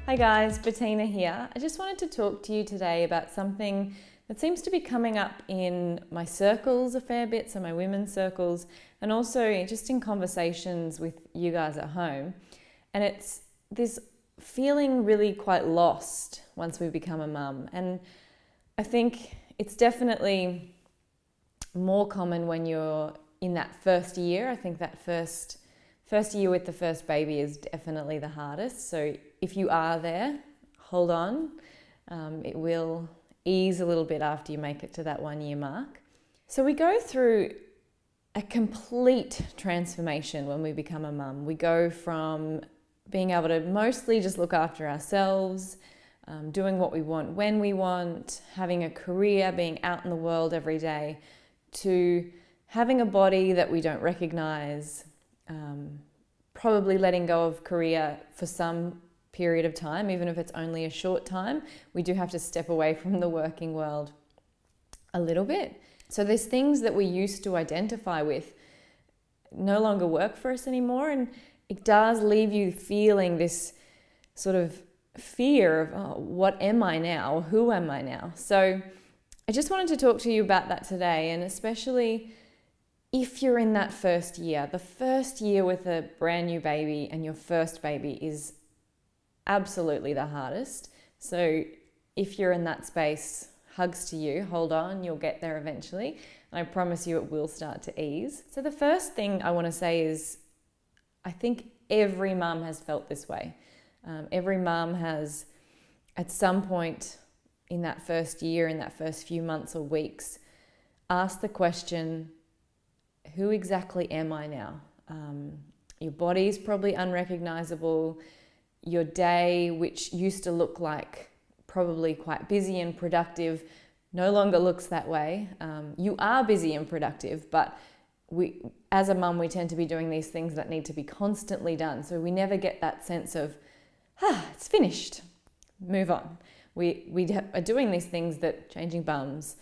Hi guys, Bettina here. I just wanted to talk to you today about something that seems to be coming up in my circles a fair bit, so my women's circles, and also just in conversations with you guys at home. And it's this feeling really quite lost once we become a mum. And I think it's definitely more common when you're in that first year. I think that first year with the first baby is definitely the hardest. So if you are there, hold on. It will ease a little bit after you make it to that 1 year mark. So we go through a complete transformation when we become a mum. We go from being able to mostly just look after ourselves, doing what we want when we want, having a career, being out in the world every day, to having a body that we don't recognize, probably letting go of career for some period of time, even if it's only a short time. We do have to step away from the working world a little bit. So there's things that we used to identify with no longer work for us anymore, and it does leave you feeling this sort of fear of, oh, what am I now? Who am I now? So I just wanted to talk to you about that today, and especially if you're in that first year. The first year with a brand new baby and your first baby is absolutely the hardest. So if you're in that space, hugs to you, hold on, you'll get there eventually. And I promise you it will start to ease. So the first thing I want to say is, I think every mum has felt this way. Every mum has, at some point in that first year, in that first few months or weeks, asked the question, who exactly am I now? Your body's probably unrecognizable. Your day, which used to look like probably quite busy and productive, no longer looks that way. You are busy and productive, but as a mum, we tend to be doing these things that need to be constantly done. So we never get that sense of, it's finished, move on. We are doing these things, that changing bums,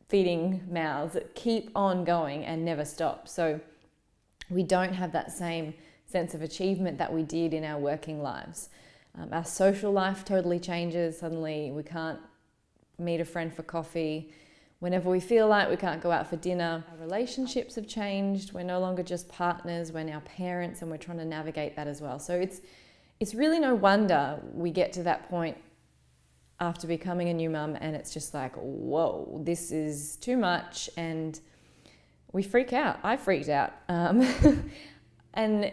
feeding mouths, that keep on going and never stop. So we don't have that same sense of achievement that we did in our working lives. Our social life totally changes. Suddenly we can't meet a friend for coffee whenever we feel like. We can't go out for dinner. Our relationships have changed. We're no longer just partners, we're now parents, and we're trying to navigate that as well. So it's really no wonder we get to that point after becoming a new mum, and it's just like, whoa, this is too much, and we freak out. I freaked out. And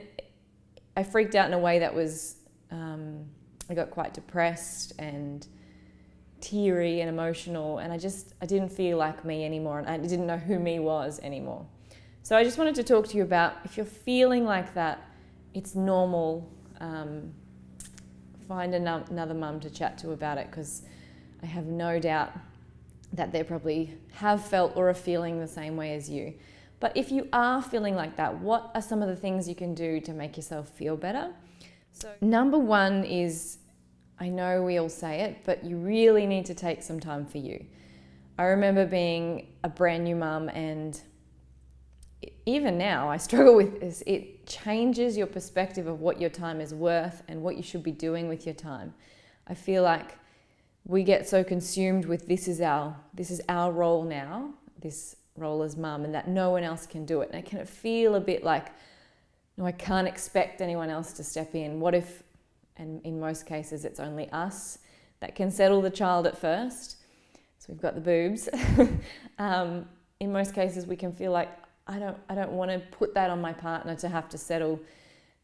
I freaked out in a way that was, I got quite depressed and teary and emotional, and I didn't feel like me anymore, and I didn't know who me was anymore. So I just wanted to talk to you about, if you're feeling like that, it's normal. Find another mum to chat to about it, because I have no doubt that they probably have felt or are feeling the same way as you. But if you are feeling like that, what are some of the things you can do to make yourself feel better? So number one is, I know we all say it, but you really need to take some time for you. I remember being a brand new mum, and even now I struggle with this. It changes your perspective of what your time is worth and what you should be doing with your time. I feel like we get so consumed with this is our role now, this role as mum, and that no one else can do it. And it can feel a bit like, no, I can't expect anyone else to step in. What if, and in most cases it's only us that can settle the child at first. So we've got the boobs. In most cases we can feel like, I don't want to put that on my partner to have to settle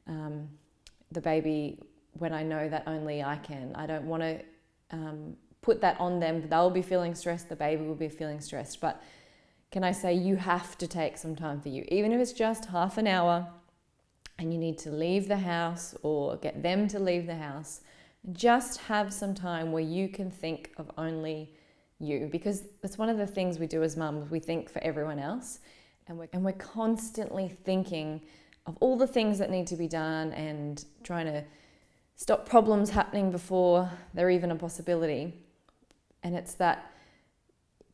the baby when I know that only I can. I don't want to put that on them. They'll be feeling stressed, the baby will be feeling stressed. But can I say, you have to take some time for you, even if it's just half an hour and you need to leave the house or get them to leave the house. Just have some time where you can think of only you, because that's one of the things we do as mums. We think for everyone else, and we're constantly thinking of all the things that need to be done and trying to stop problems happening before they're even a possibility. And it's that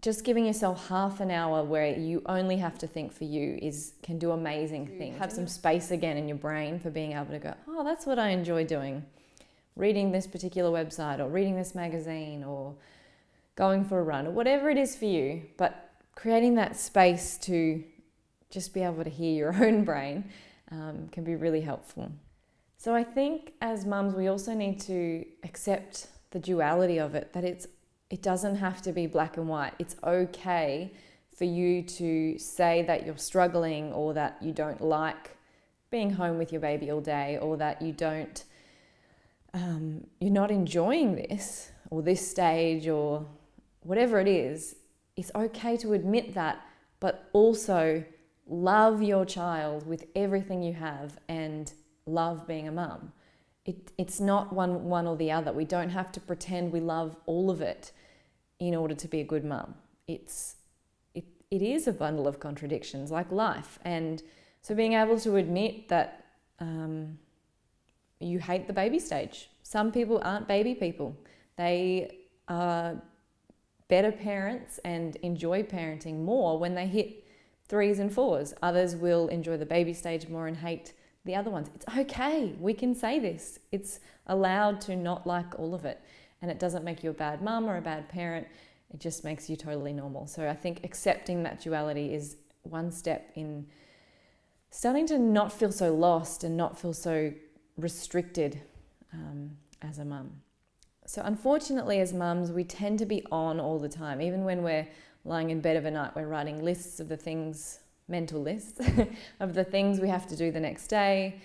just giving yourself half an hour where you only have to think for you can do amazing things. Have some space again in your brain for being able to go, oh, that's what I enjoy doing. Reading this particular website or reading this magazine or going for a run or whatever it is for you. But creating that space to just be able to hear your own brain can be really helpful. So I think as mums, we also need to accept the duality of it, that it doesn't have to be black and white. It's okay for you to say that you're struggling or that you don't like being home with your baby all day, or that you're not enjoying this or this stage or whatever it is. It's okay to admit that, but also love your child with everything you have and love being a mum. It's not one or the other. We don't have to pretend we love all of it in order to be a good mum. It is a bundle of contradictions, like life. And so being able to admit that you hate the baby stage. Some people aren't baby people. They are better parents and enjoy parenting more when they hit 3s and 4s. Others will enjoy the baby stage more and hate the other ones. It's okay. We can say this. It's allowed to not like all of it. And it doesn't make you a bad mum or a bad parent. It just makes you totally normal. So I think accepting that duality is one step in starting to not feel so lost and not feel so restricted as a mum. So unfortunately, as mums, we tend to be on all the time. Even when we're lying in bed of a night, we're writing lists of the things, mental lists, of the things we have to do the next day.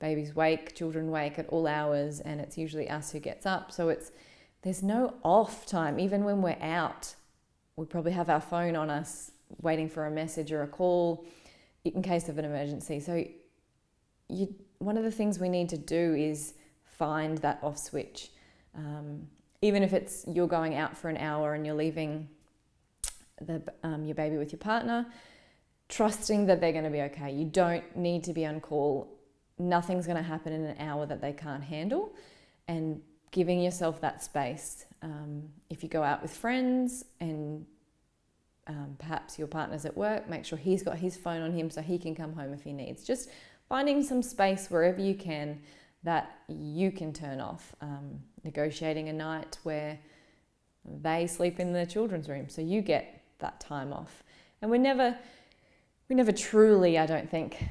Babies wake, children wake at all hours, and it's usually us who gets up. So there's no off time. Even when we're out, we probably have our phone on us, waiting for a message or a call in case of an emergency. So one of the things we need to do is find that off switch. Even if it's you're going out for an hour and you're leaving your baby with your partner, trusting that they're going to be okay. You don't need to be on call. Nothing's going to happen in an hour that they can't handle, and giving yourself that space. If you go out with friends and perhaps your partner's at work, make sure he's got his phone on him so he can come home if he needs. Just finding some space wherever you can that you can turn off. Negotiating a night where they sleep in the children's room so you get that time off. And we never truly, I don't think,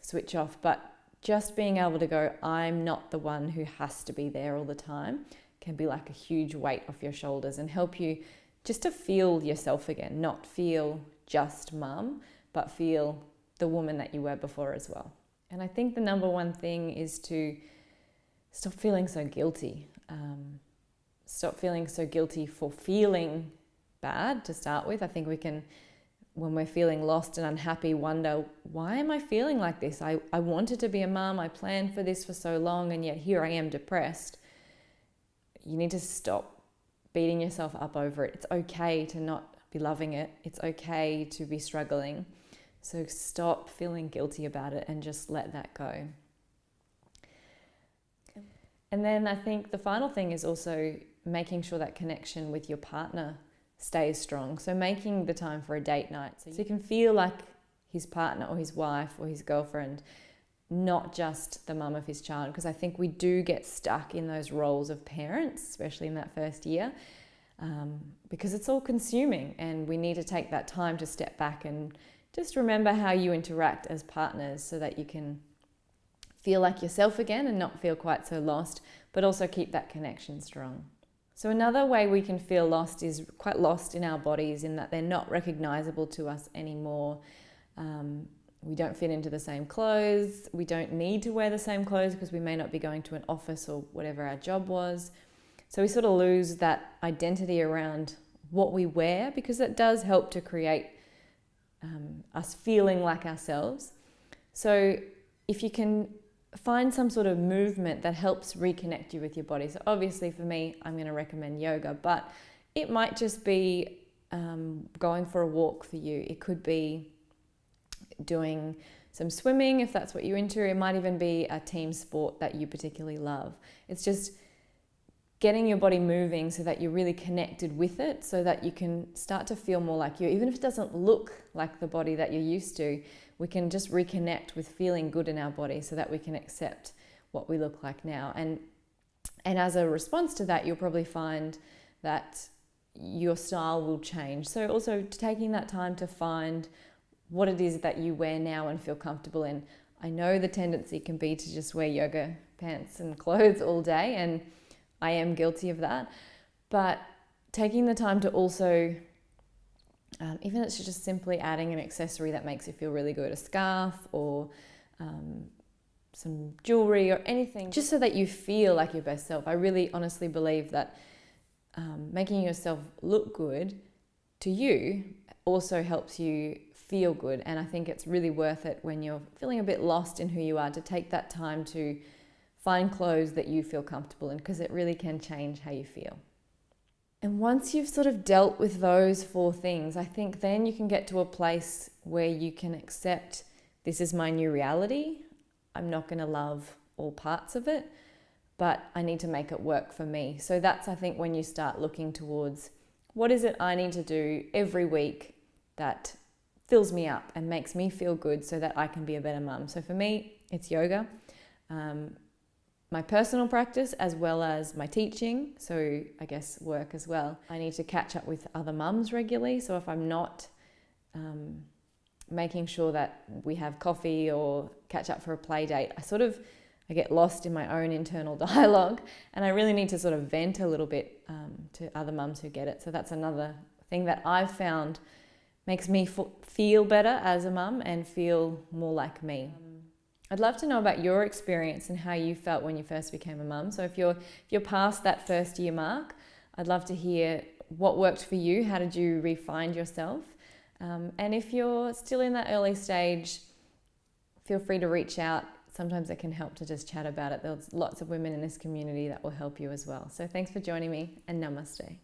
switch off, but just being able to go, I'm not the one who has to be there all the time, can be like a huge weight off your shoulders and help you just to feel yourself again, not feel just mum, but feel the woman that you were before as well. And I think the number one thing is to stop feeling so guilty. Stop feeling so guilty for feeling bad to start with. I think we can, when we're feeling lost and unhappy, wonder, why am I feeling like this? I wanted to be a mum. I planned for this for so long, and yet here I am depressed. You need to stop beating yourself up over it. It's okay to not be loving it. It's okay to be struggling. So stop feeling guilty about it and just let that go. And then I think the final thing is also making sure that connection with your partner stays strong. So making the time for a date night so you can feel like his partner or his wife or his girlfriend, not just the mum of his child. Because I think we do get stuck in those roles of parents, especially in that first year, because it's all consuming, and we need to take that time to step back and just remember how you interact as partners so that you can feel like yourself again and not feel quite so lost, but also keep that connection strong. So another way we can feel lost is quite lost in our bodies, in that they're not recognizable to us anymore. We don't fit into the same clothes. We don't need to wear the same clothes because we may not be going to an office or whatever our job was. So we sort of lose that identity around what we wear, because that does help to create us feeling like ourselves. So if you can find some sort of movement that helps reconnect you with your body. So obviously for me, I'm going to recommend yoga, but it might just be going for a walk for you. It could be doing some swimming if that's what you're into. It might even be a team sport that you particularly love. It's just getting your body moving so that you're really connected with it, so that you can start to feel more like you. Even if it doesn't look like the body that you're used to, we can just reconnect with feeling good in our body so that we can accept what we look like now. And as a response to that, you'll probably find that your style will change. So also taking that time to find what it is that you wear now and feel comfortable in. I know the tendency can be to just wear yoga pants and clothes all day, and I am guilty of that. But taking the time to also, even if it's just simply adding an accessory that makes you feel really good, a scarf or some jewelry or anything, just so that you feel like your best self. I really honestly believe that making yourself look good to you also helps you feel good. And I think it's really worth it when you're feeling a bit lost in who you are to take that time to find clothes that you feel comfortable in, because it really can change how you feel. And once you've sort of dealt with those 4 things, I think then you can get to a place where you can accept, this is my new reality. I'm not going to love all parts of it, but I need to make it work for me. So that's, I think, when you start looking towards, what is it I need to do every week that fills me up and makes me feel good so that I can be a better mum. So for me, it's yoga. My personal practice as well as my teaching, so I guess work as well. I need to catch up with other mums regularly, so if I'm not making sure that we have coffee or catch up for a play date, I get lost in my own internal dialogue, and I really need to sort of vent a little bit to other mums who get it. So that's another thing that I've found makes me feel better as a mum and feel more like me. I'd love to know about your experience and how you felt when you first became a mum. So if you're past that first year mark, I'd love to hear what worked for you. How did you re-find yourself? And if you're still in that early stage, feel free to reach out. Sometimes it can help to just chat about it. There's lots of women in this community that will help you as well. So thanks for joining me, and namaste.